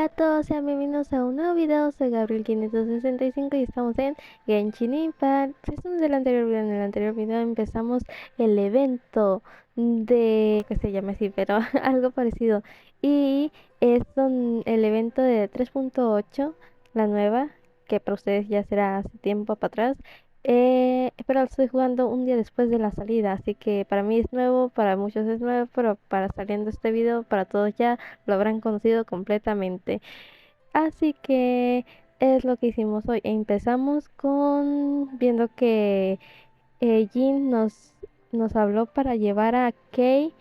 Hola a todos, sean bienvenidos a un nuevo video. Soy Gabriel 565 y estamos en Genshin Impact. Resumen del anterior video. En el anterior video empezamos el evento de, que se llama así, pero algo parecido. Y es el evento de 3.8, la nueva, que para ustedes ya será hace tiempo para atrás. Pero lo estoy jugando un día después de la salida, así que para mí es nuevo, para muchos es nuevo, pero para saliendo este video, para todos ya lo habrán conocido completamente. Así que es lo que hicimos hoy. Empezamos con viendo que Jin nos habló para llevar a Kei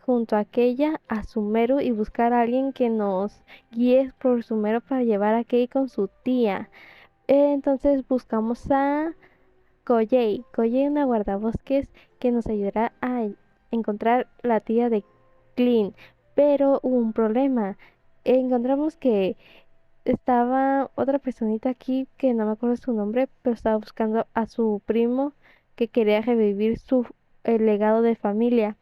junto a aquella a Sumeru y buscar a alguien que nos guíe por Sumeru para llevar a Kei con su tía. Entonces buscamos a Koyei, una guardabosques que nos ayudará a encontrar la tía de Clean. Pero hubo un problema. Encontramos que estaba otra personita aquí que no me acuerdo su nombre, pero estaba buscando a su primo que quería revivir el legado de familia.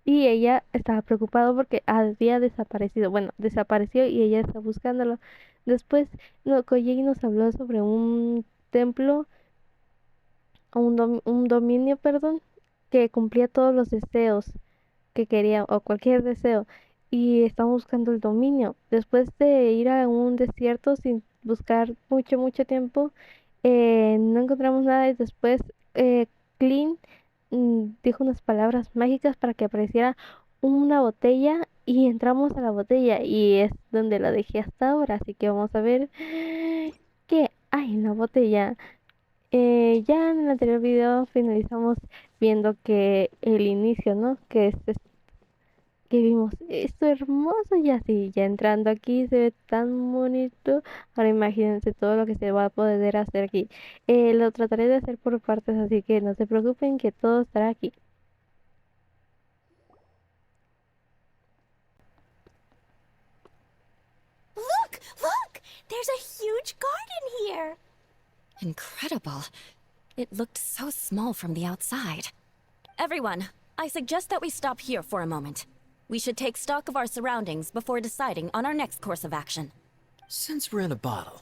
Y ella estaba preocupada porque había desaparecido. Bueno, desapareció y ella está buscándolo. Después, no, Koyei nos habló sobre un templo un dominio, perdón, que cumplía todos los deseos que quería o cualquier deseo. Y estamos buscando el dominio. Después de ir a un desierto sin buscar mucho tiempo, no encontramos nada y después Clean dijo unas palabras mágicas para que apareciera una botella y entramos a la botella y es donde la dejé hasta ahora. Así que vamos a ver qué hay en la botella. Ya en el anterior video finalizamos viendo que el inicio, ¿no? Que vimos esto hermoso y así, ya entrando aquí se ve tan bonito. Ahora imagínense todo lo que se va a poder hacer aquí. Lo trataré de hacer por partes, así que no se preocupen que todo estará aquí. Look! Look! There's a huge garden here! Incredible. It looked so small from the outside. Everyone, I suggest that we stop here for a moment. We should take stock of our surroundings before deciding on our next course of action. Since we're in a bottle,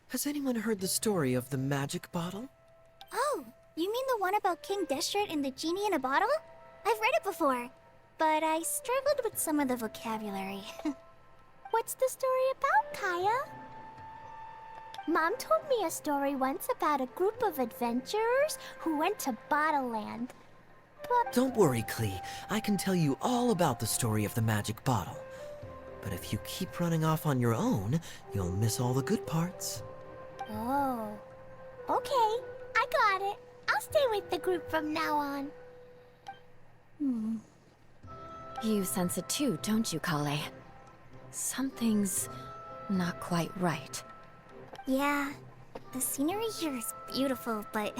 has anyone heard the story of the magic bottle? Oh, you mean the one about King Deshret and the genie in a bottle? I've read it before, but I struggled with some of the vocabulary. What's the story about, Kaya? Mom told me a story once about a group of adventurers who went to Bottle Land. But Don't worry, Klee. I can tell you all about the story of the magic bottle. But if you keep running off on your own, you'll miss all the good parts. oh, okay, I got it. I'll stay with the group from now on. You sense it too, don't you, Kale? Something's not quite right. Yeah, the scenery here is beautiful, but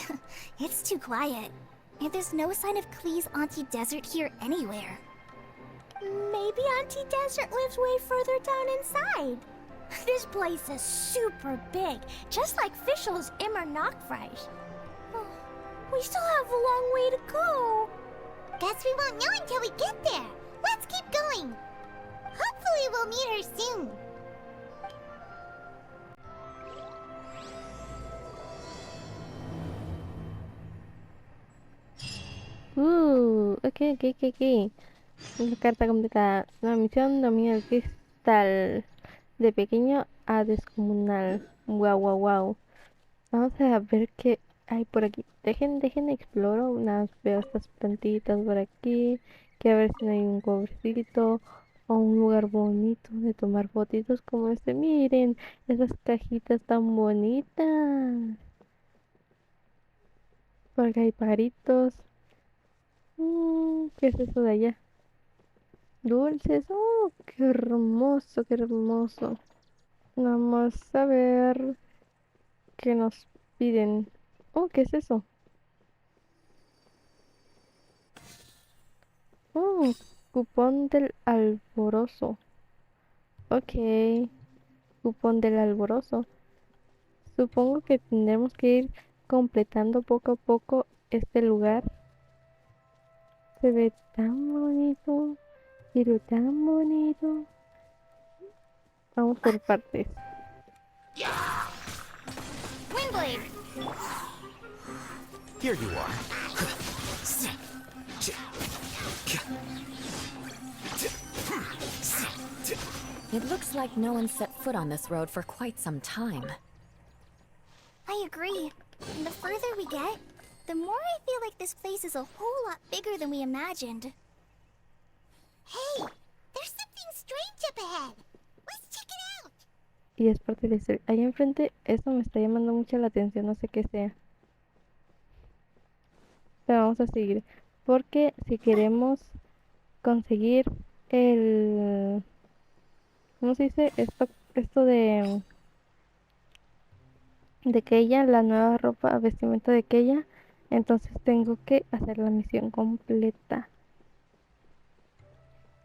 it's too quiet. And there's no sign of Klee's Auntie Desert here anywhere. Maybe Auntie Desert lives way further down inside. This place is super big, just like Fischl's Immer Nachtreich. Oh, we still have a long way to go. Guess we won't know until we get there. Let's keep going. Hopefully we'll meet her soon. Ok. Una carta completa. Nueva misión, dominio del cristal. De pequeño a descomunal. Wow. Vamos a ver qué hay por aquí. Dejen exploro. Unas veo estas plantitas por aquí. Que a ver si no hay un cobrecito. O un lugar bonito de tomar fotitos como este. Miren, esas cajitas tan bonitas. Por acá hay pajaritos. ¿Qué es eso de allá? Dulces. Oh, qué hermoso. Vamos a ver qué nos piden. Oh, ¿qué es eso? Oh, cupón del alborozo. Ok, cupón del alborozo. Supongo que tendremos que ir completando poco a poco este lugar. Se ve tan bonito, pero tan bonito. Vamos por partes. Windblade! Here you are. It looks like no one set foot on this road for quite some time. I agree. And the further we get, the more I feel like this place is a whole lot bigger than we imagined. Hey, there's something strange up ahead. Let's check it out. Y es parte de la historia. Ahí enfrente, eso me está llamando mucho la atención, no sé qué sea. Pero vamos a seguir. Porque si queremos conseguir el... ¿Cómo se dice? Esto de Keia, la nueva ropa, vestimenta de Keia. Entonces tengo que hacer la misión completa.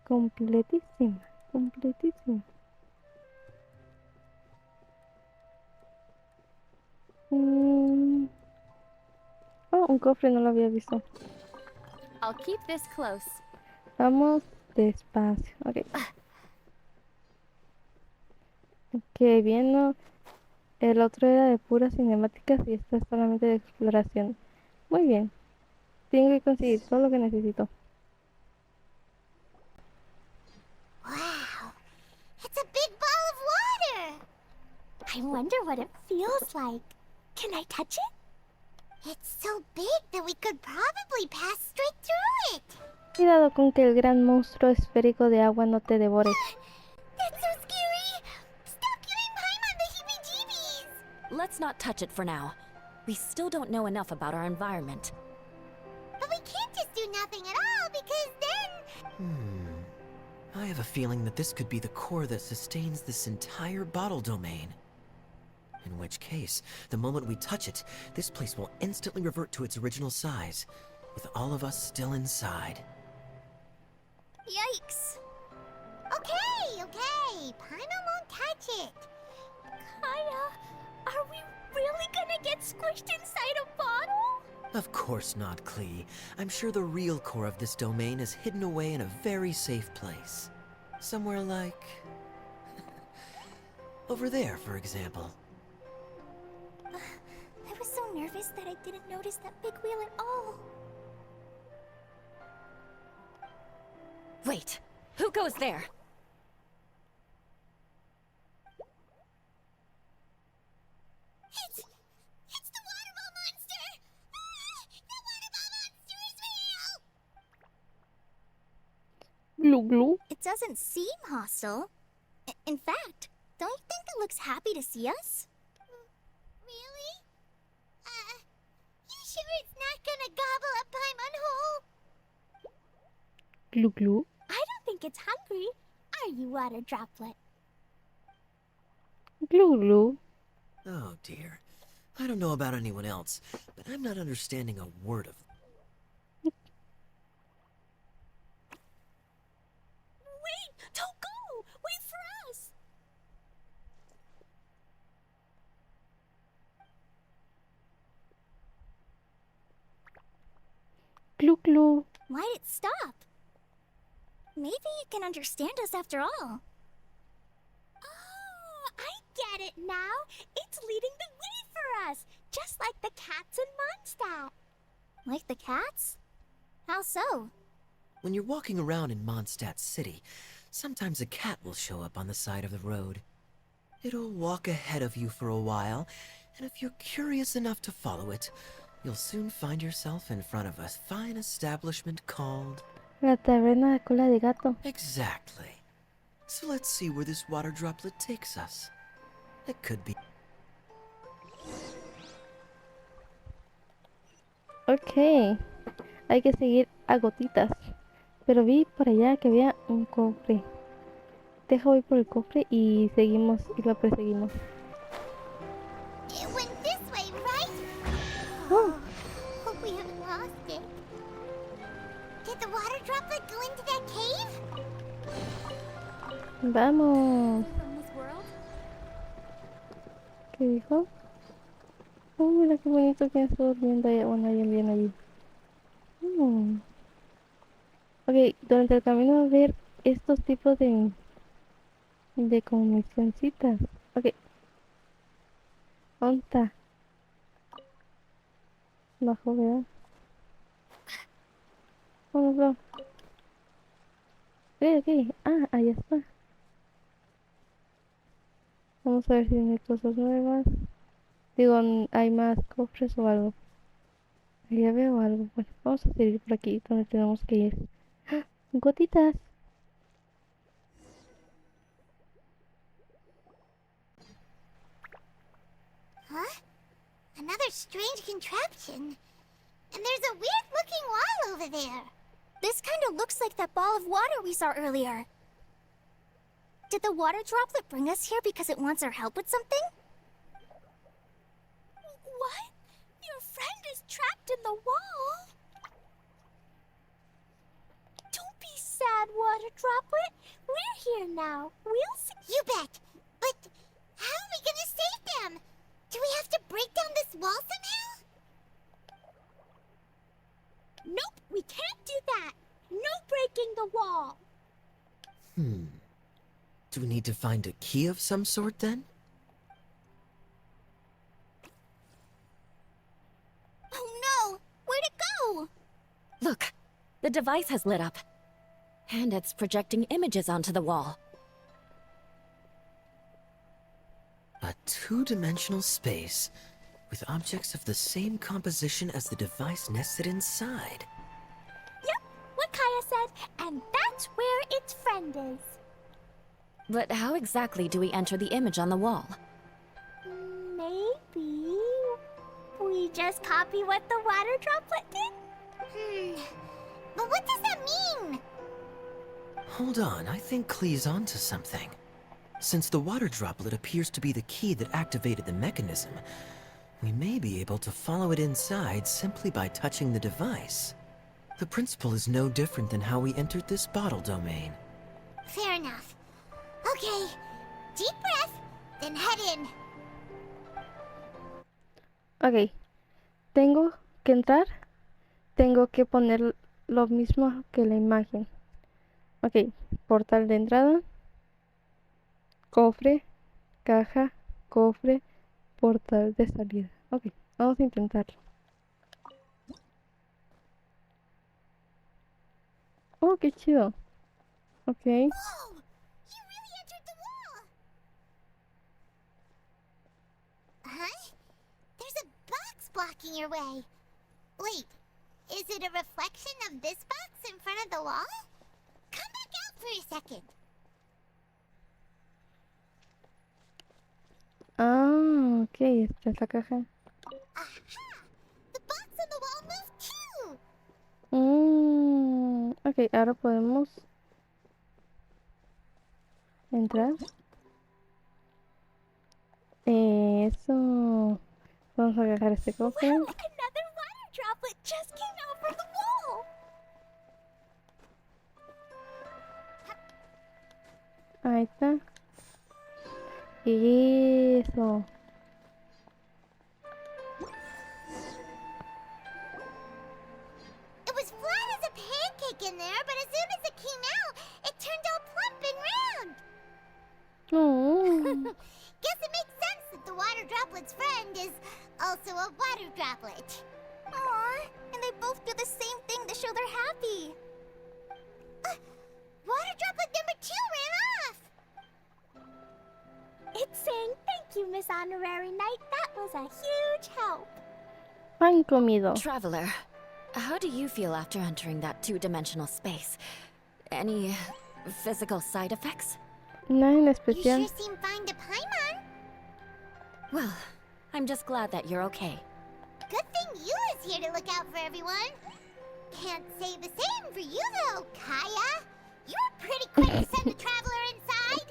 Completísima. Completísima. Oh, un cofre, no lo había visto. I'll keep this close. Vamos despacio. Ok. Ok, bien, ¿no? El otro era de puras cinemáticas y este es solamente de exploración. Muy bien. Tengo que conseguir todo lo que necesito. Wow, it's a big ball of water. I wonder what it feels like. Can I touch it? It's so big that we could probably pass straight through it. Cuidado con que el gran monstruo esférico de agua no te devore. That's so scary. Stop giving Paimon the heebie-jeebies. Let's not touch it for now. We still don't know enough about our environment. But we can't just do nothing at all because then... I have a feeling that this could be the core that sustains this entire bottle domain. In which case, the moment we touch it, this place will instantly revert to its original size, with all of us still inside. Yikes. Okay. Paimon won't touch it. Kaya, are we really gonna get squished inside a bottle? Of course not, Klee. I'm sure the real core of this domain is hidden away in a very safe place. Somewhere like... over there, for example. I was so nervous that I didn't notice that big wheel at all. Wait, who goes there? It's the waterball monster! The waterball monster is real! Glu glu. It doesn't seem hostile. In fact, don't you think it looks happy to see us? Really? You sure it's not gonna gobble up Paimon whole? Glu glu. I don't think it's hungry. Are you, water droplet? Glu glu. Oh dear. I don't know about anyone else, but I'm not understanding a word of... Wait! Don't go! Wait for us! Glu glu. Why'd it stop? Maybe it can understand us after all. Oh, I get it now. It's leading the way for us, just like the cats in Mondstadt. Like the cats? How so? When you're walking around in Mondstadt City, sometimes a cat will show up on the side of the road. It'll walk ahead of you for a while, and if you're curious enough to follow it, you'll soon find yourself in front of a fine establishment called... La taberna de cola de gato. Exactly. So let's see where this water droplet takes us. It could be... Ok. Hay que seguir a Gotitas. Pero vi por allá que había un cofre. Deja voy por el cofre y seguimos y lo perseguimos. It went this way, right? Oh. Hope we haven't lost it. Did the water droplet go into that cave? Vamos. From this world? ¿Qué dijo? Oh, mira qué bonito que está durmiendo ahí. Bueno, alguien viene allí. Ok, durante el camino a ver estos tipos de De comisioncitas. Ok. ¿Dónde está? Bajo, ¿verdad? Vamos, vamos. Ok, ok. Ah, ahí está. Vamos a ver si hay cosas nuevas. Digo, hay más cofres o algo. Ya veo algo. Bueno, vamos a seguir por aquí donde tenemos que ir. Gotitas. Huh? Another strange contraption. And there's a weird-looking wall over there. This kind of looks like that ball of water we saw earlier. Did the water droplet bring us here because it wants our help with something? What? Your friend is trapped in the wall? Don't be sad, water droplet. We're here now. We'll see. You bet. But how are we gonna save them? Do we have to break down this wall somehow? Nope, we can't do that. No breaking the wall. Do we need to find a key of some sort then? Oh no! Where'd it go? Look, the device has lit up. And it's projecting images onto the wall. A two-dimensional space with objects of the same composition as the device nested inside. Yep, what Kaya said, and that's where its friend is. But how exactly do we enter the image on the wall? Maybe we just copy what the water droplet did? But what does that mean? Hold on, I think Klee's onto something. Since the water droplet appears to be the key that activated the mechanism, we may be able to follow it inside simply by touching the device. The principle is no different than how we entered this bottle domain. Fair enough. Okay, deep breath, then head in. Ok. Tengo que entrar. Tengo que poner lo mismo que la imagen. Ok. Portal de entrada. Cofre. Caja. Cofre. Portal de salida. Ok. Vamos a intentarlo. Oh, qué chido. Ok. Whoa! You really entered the wall! Huh? There's a box blocking your way. Wait, is it a reflection of this box in front of the wall? Come back out for a second. Ah, ok. Esta es la caja. Aha! The box on the wall moved too! Ok, ahora podemos entrar. Eso. Vamos a agarrar este cofre. Wow! Another water droplet just came out from the wall! Ahí está. Eso. It was flat as a pancake in there, but as soon as it came out, it turned all plump and round! Oh. Guess it makes sense that the water droplet's friend is also a water droplet. Aww, and they both do the same thing to show they're happy. Water droplet number 2 ran off! It's saying thank you, Miss Honorary Knight. That was a huge help. Pan comido. Traveler, how do you feel after entering that two-dimensional space? Any physical side effects? Nada en You especial. sure seem fine to Paimon. Well, I'm just glad that you're okay. Good thing Eula's here to look out for everyone. Can't say the same for you though, Kaya. You're pretty quick to send the traveler inside.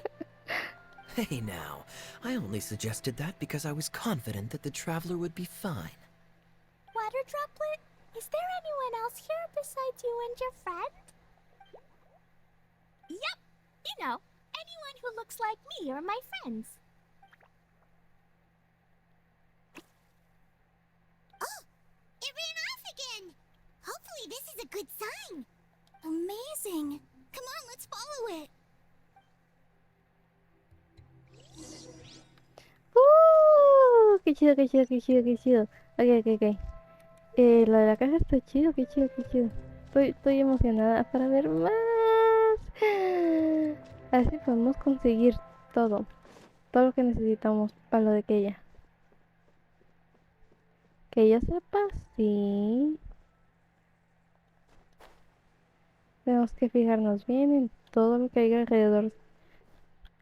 Hey now, I only suggested that because I was confident that the traveler would be fine. Water droplet, is there anyone else here besides you and your friend? Yep, you know, anyone who looks like me or my friends. Oh, it ran off again. Hopefully this is a good sign. Amazing. Come on, let's follow it. qué chido, qué chido, qué chido, qué chido. Ok, ok, ok. Lo de la caja está chido, qué chido, qué chido. Estoy emocionada para ver más. A ver si podemos conseguir todo. Todo lo que necesitamos para lo de aquella. Que yo sepa, sí. Tenemos que fijarnos bien en todo lo que hay alrededor.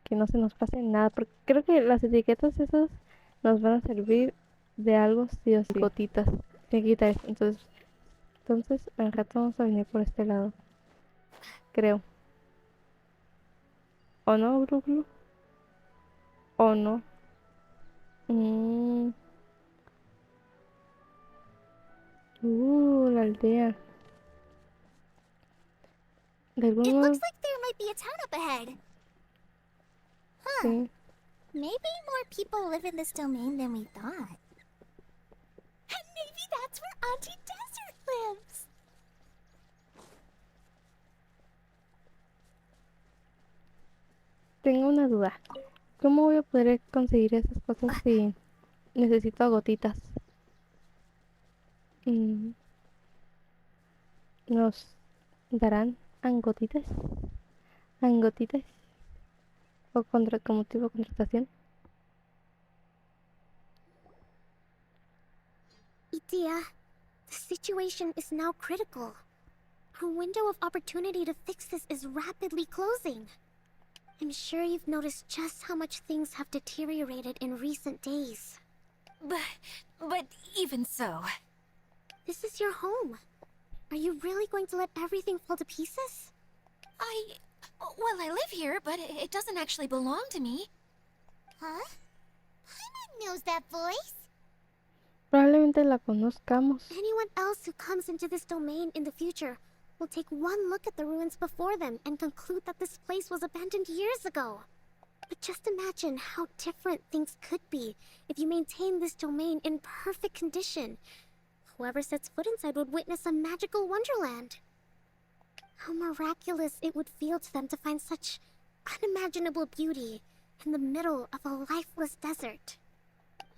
Que no se nos pase nada. Porque creo que las etiquetas esas nos van a servir de algo sí o sí. Gotitas. Te quita esto. Entonces al rato vamos a venir por este lado. Creo. ¿O no, Glu Glu? ¿O no? Mm. La aldea. De algún It modo, looks like there might be a town up ahead. Huh. sí. Maybe more people live in this domain than we thought. And maybe that's where Auntie Desert lives. Tengo una duda. ¿Cómo voy a poder conseguir esas cosas si necesito a gotitas? Mm, ¿Nos darán angotitas? ¿Angotitas? ¿O como tipo de contratación? Idea, the situation is now critical. Our window of opportunity to fix this is rapidly closing. I'm sure you've noticed just how much things have deteriorated in recent days. But even so... This is your home. Are you really going to let everything fall to pieces? Well, I live here, but it doesn't actually belong to me. Huh? Paimon knows that voice. Probablemente la conozcamos. Anyone else who comes into this domain in the future will take one look at the ruins before them and conclude that this place was abandoned years ago. But just imagine how different things could be if you maintain this domain in perfect condition. Whoever sets foot inside would witness a magical wonderland. How miraculous it would feel to them to find such unimaginable beauty in the middle of a lifeless desert.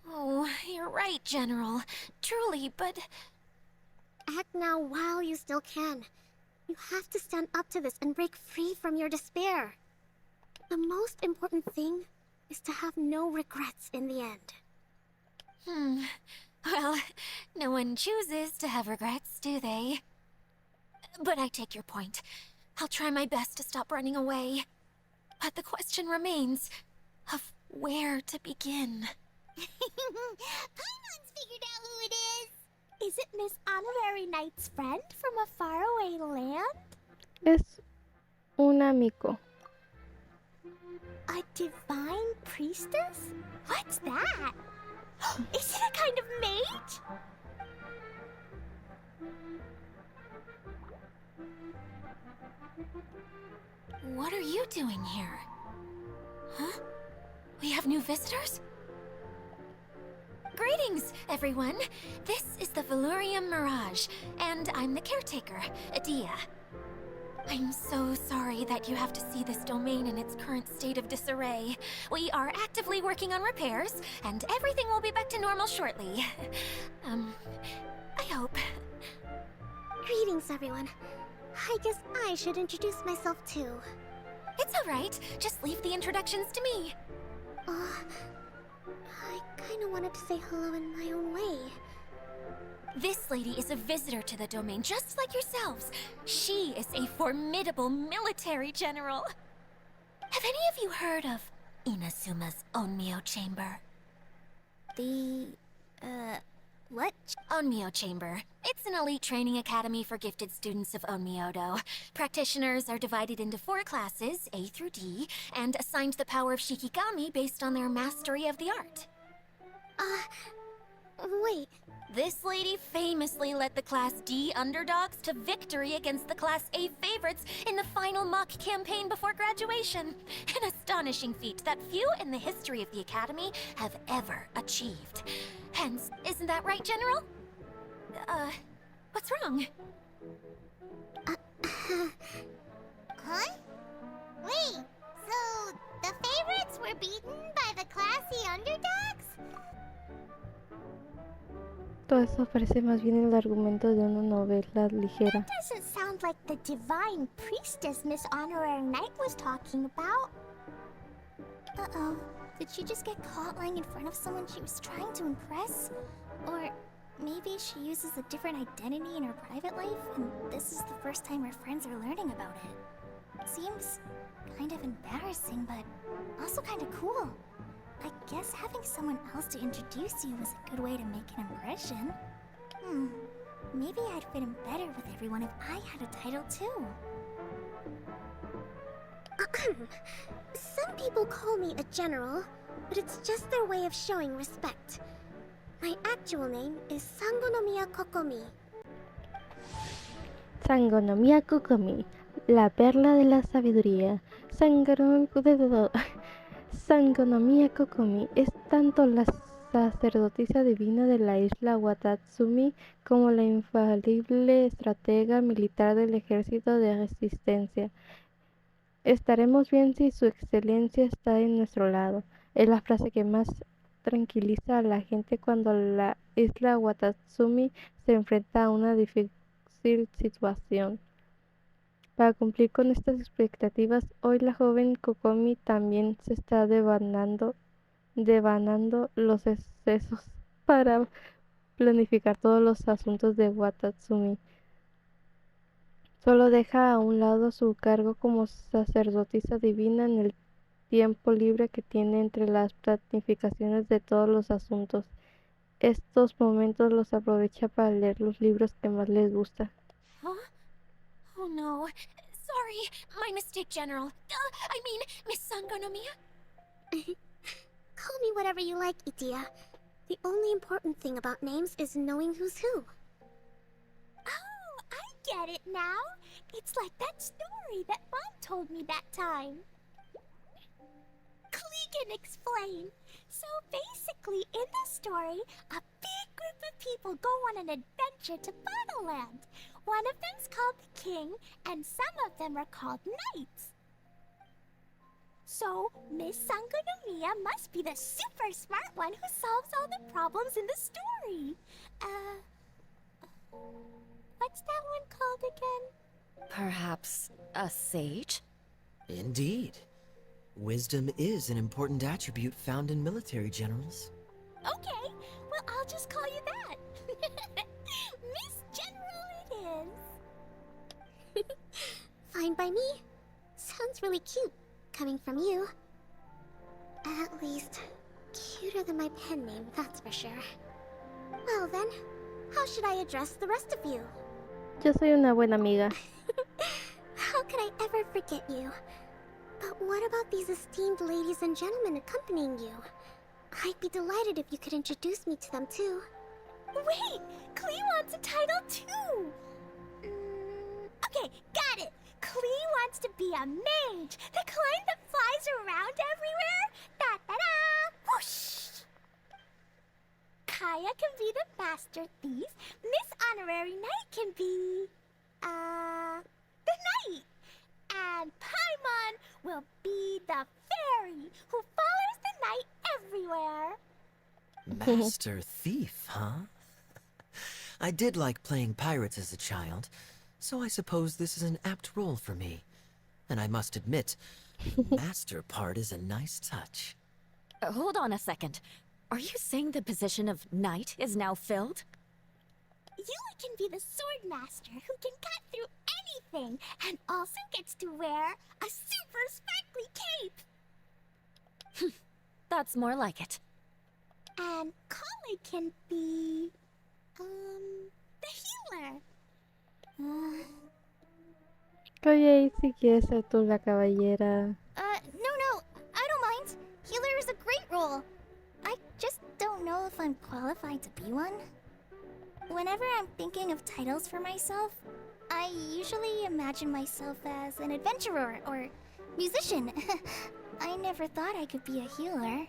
Oh, you're right, General. Truly, but... Act now while you still can. You have to stand up to this and break free from your despair. The most important thing is to have no regrets in the end. Well, no one chooses to have regrets, do they? But I take your point. I'll try my best to stop running away. But the question remains of where to begin. Paimon's figured out who it is! Is it Miss Honorary Knight's friend from a faraway land? Es un amigo. A divine priestess? What's that? Is it a kind of mage? What are you doing here? Huh? We have new visitors? Greetings, everyone! This is the Valurium Mirage, and I'm the caretaker, Adia. I'm so sorry that you have to see this domain in its current state of disarray. We are actively working on repairs, and everything will be back to normal shortly. I hope. Greetings, everyone. I guess I should introduce myself too. It's alright, just leave the introductions to me. I kinda wanted to say hello in my own way. This lady is a visitor to the domain, just like yourselves. She is a formidable military general. Have any of you heard of Inasuma's Onmyo Chamber? What? Onmyo Chamber. It's an elite training academy for gifted students of Onmyodo. Practitioners are divided into 4 classes, A through D, and assigned the power of Shikigami based on their mastery of the art. Wait. This lady famously led the Class D underdogs to victory against the Class A favorites in the final mock campaign before graduation. An astonishing feat that few in the history of the Academy have ever achieved. Hence, isn't that right, General? What's wrong? Huh? Wait, so the favorites were beaten by the classy underdogs? Todo eso parece más bien el argumento de una novela ligera. Doesn't sound like the divine priestess Miss Honorary Knight was talking about. Uh-oh. Did she just get caught lying in front of someone she was trying to impress? Or maybe she uses a different identity in her private life, and this is the first time her friends are learning about it. Seems kind of embarrassing, but also kind of cool. I guess having someone else to introduce you was a good way to make an impression. Maybe I'd fit in better with everyone if I had a title too. Some people call me a general, but it's just their way of showing respect. My actual name is Sangonomiya Kokomi. Sangonomiya Kokomi, la perla de la sabiduría. Sangonomiya Kokomi es tanto la sacerdotisa divina de la isla Watatsumi como la infalible estratega militar del ejército de resistencia. Estaremos bien si su excelencia está en nuestro lado. Es la frase que más tranquiliza a la gente cuando la isla Watatsumi se enfrenta a una difícil situación. Para cumplir con estas expectativas, hoy la joven Kokomi también se está devanando los excesos para planificar todos los asuntos de Watatsumi. Solo deja a un lado su cargo como sacerdotisa divina en el tiempo libre que tiene entre las planificaciones de todos los asuntos. Estos momentos los aprovecha para leer los libros que más les gustan. Huh? Oh no. Sorry, my mistake, General. I mean, Miss Sangonomiya. Call me whatever you like, Itia. The only important thing about names is knowing who's who. Oh, I get it now. It's like that story that Mom told me that time. Klee can explain. So basically, in the story, a big group of people go on an adventure to Bottleland. One of them's called the King, and some of them are called Knights. So, Miss Sangonomiya must be the super smart one who solves all the problems in the story. What's that one called again? Perhaps a sage? Indeed. Wisdom is an important attribute found in military generals. Okay, well, I'll just call you that. Miss General it is. Fine by me. Sounds really cute, coming from you. At least, cuter than my pen name, that's for sure. Well then, how should I address the rest of you? Yo soy una buena amiga. How could I ever forget you? But what about these esteemed ladies and gentlemen accompanying you? I'd be delighted if you could introduce me to them too. Wait, Klee wants a title too. Okay, got it. Klee wants to be a mage, the kind that flies around everywhere. Da-da-da! Whoosh! Kaya can be the master thief. Miss Honorary Knight can be... the knight. And Paimon will be the fairy who follows the knight everywhere. Master thief, huh? I did like playing pirates as a child, so I suppose this is an apt role for me. And I must admit, the master part is a nice touch. Hold on a second. Are you saying the position of knight is now filled? Yui can be the sword master who can cut through anything and also gets to wear a super sparkly cape. That's more like it. And Kali can be... the healer. Oye, si quieres ser tú la caballera. No, I don't mind. Healer is a great role. I just don't know if I'm qualified to be one. Whenever I'm thinking of titles for myself, I usually imagine myself as an adventurer or musician. I never thought I could be a healer.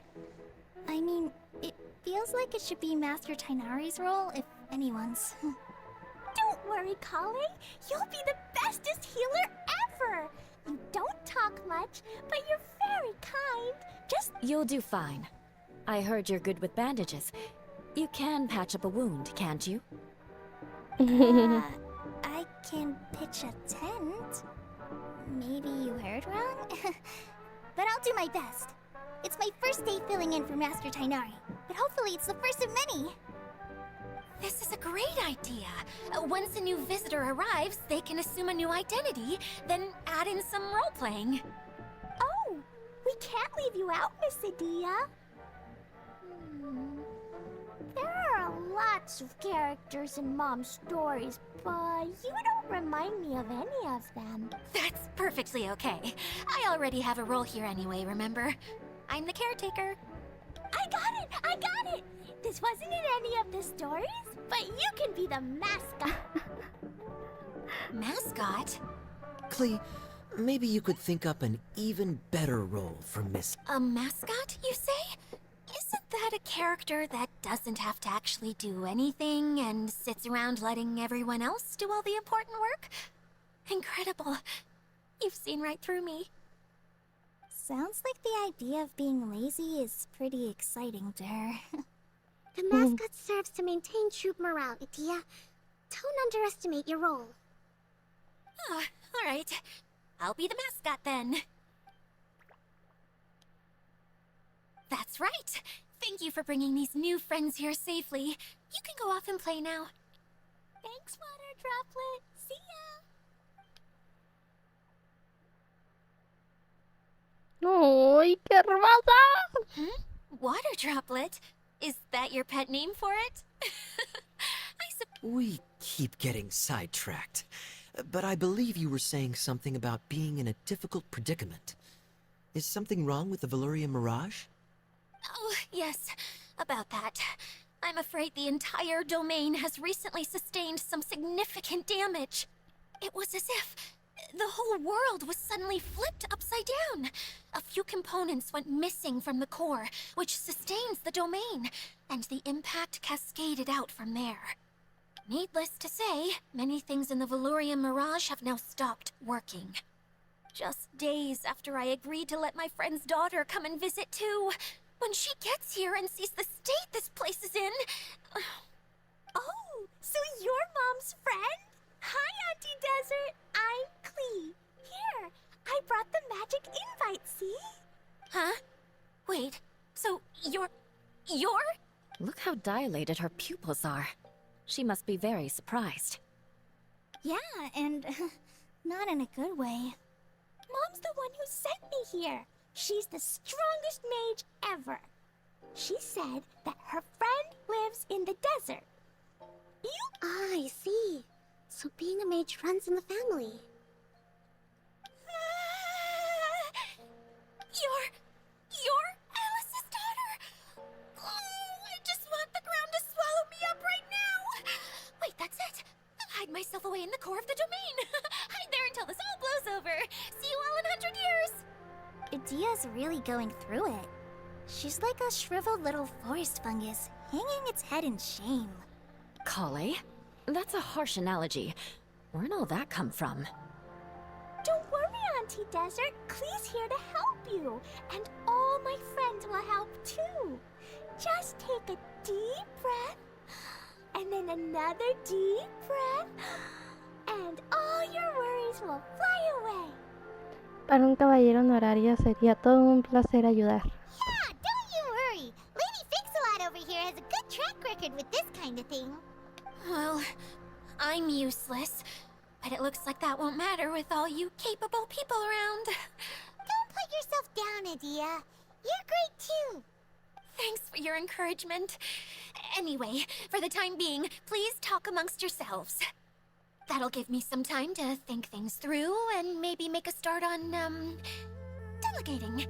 I mean, it feels like it should be Master Tainari's role, if anyone's. Don't worry, Kale. You'll be the bestest healer ever! You don't talk much, but you're very kind. Just... You'll do fine. I heard you're good with bandages. You can patch up a wound, can't you? I can pitch a tent. Maybe you heard wrong? But I'll do my best. It's my first day filling in for Master Tainari, but hopefully it's the first of many. This is a great idea. Once a new visitor arrives, they can assume a new identity, then add in some role-playing. Oh, we can't leave you out, Miss Adia. There are lots of characters in Mom's stories, but you don't remind me of any of them. That's perfectly okay. I already have a role here anyway, remember? I'm the caretaker. I got it! This wasn't in any of the stories, but you can be the mascot. Mascot? Klee, maybe you could think up an even better role for Miss... A mascot, you say? Isn't that a character that doesn't have to actually do anything and sits around letting everyone else do all the important work? Incredible. You've seen right through me. Sounds like the idea of being lazy is pretty exciting to her. The mascot serves to maintain troop morale, Adia. Don't underestimate your role. Oh, all right. I'll be the mascot then. That's right. Thank you for bringing these new friends here safely. You can go off and play now. Thanks, Water Droplet. See ya! ¡Ay, qué hermosa! Water Droplet? Is that your pet name for it? We keep getting sidetracked. But I believe you were saying something about being in a difficult predicament. Is something wrong with the Velourian Mirage? Oh, yes. About that. I'm afraid the entire domain has recently sustained some significant damage. It was as if the whole world was suddenly flipped upside down. A few components went missing from the core, which sustains the domain, and the impact cascaded out from there. Needless to say, many things in the Velourian Mirage have now stopped working. Just days after I agreed to let my friend's daughter come and visit too, when she gets here and sees the state this place is in... Oh, so you're Mom's friend? Hi, Auntie Desert. I'm Klee. Here, I brought the magic invite, see? Huh? Wait, so you're... Look how dilated her pupils are. She must be very surprised. Yeah, and not in a good way. Mom's the one who sent me here. She's the strongest mage ever. She said that her friend lives in the desert. I see. So being a mage runs in the family. You're Alice's daughter! Oh, I just want the ground to swallow me up right now! Wait, that's it! I'll hide myself away in the core of the domain! Hide there until this all blows over! See you all in 100 years! Adia's really going through it. She's like a shriveled little forest fungus, hanging its head in shame. Kale? That's a harsh analogy. Where'd all that come from? Don't worry, Auntie Desert. Klee's here to help you. And all my friends will help too. Just take a deep breath, and then another deep breath, and all your worries will fly away. Para un caballero honorario sería todo un placer ayudar. Yeah, don't you worry. Lady Fix-a-Lot over here has a good track record with this kind of thing. Well, I'm useless, but it looks like that won't matter with all you capable people around. Don't put yourself down, Adia. You're great too. Thanks for your encouragement. Anyway, for the time being, please talk amongst yourselves. That'll give me some time to think things through and maybe make a start on, delegating.